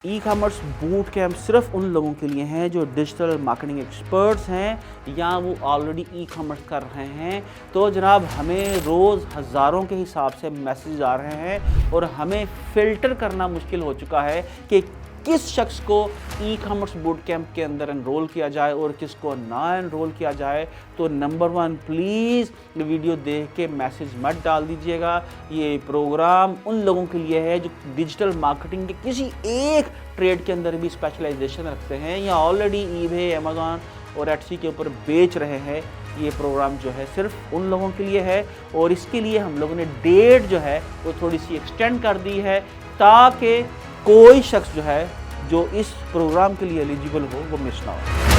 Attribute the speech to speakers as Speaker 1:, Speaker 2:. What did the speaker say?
Speaker 1: E commerce boot camp सिर्फ उन लोगों के लिए हैं जो डिजिटल मार्केटिंग एक्सपर्ट्स हैं या वो ऑलरेडी ई कॉमर्स कर रहे हैं। तो जनाब हमें रोज़ हज़ारों के हिसाब से मैसेज आ रहे हैं और हमें फ़िल्टर करना मुश्किल हो चुका है कि किस शख्स को ई कॉमर्स बूट कैंप के अंदर एनरोल किया जाए और किसको ना एनरोल किया जाए। तो नंबर 1 प्लीज़ वीडियो देख के मैसेज मत डाल दीजिएगा। ये प्रोग्राम उन लोगों के लिए है जो डिजिटल मार्केटिंग के किसी एक ट्रेड के अंदर भी स्पेशलाइजेशन रखते हैं या ऑलरेडी ईबे, अमेज़ॉन और एटसी के ऊपर बेच रहे हैं। ये प्रोग्राम जो है सिर्फ उन लोगों के लिए है और इसके लिए हम लोगों ने डेट जो है वो थोड़ी सी एक्सटेंड कर दी है ताकि कोई शख्स जो है जो इस प्रोग्राम के लिए एलिजिबल हो वो मिस ना हो।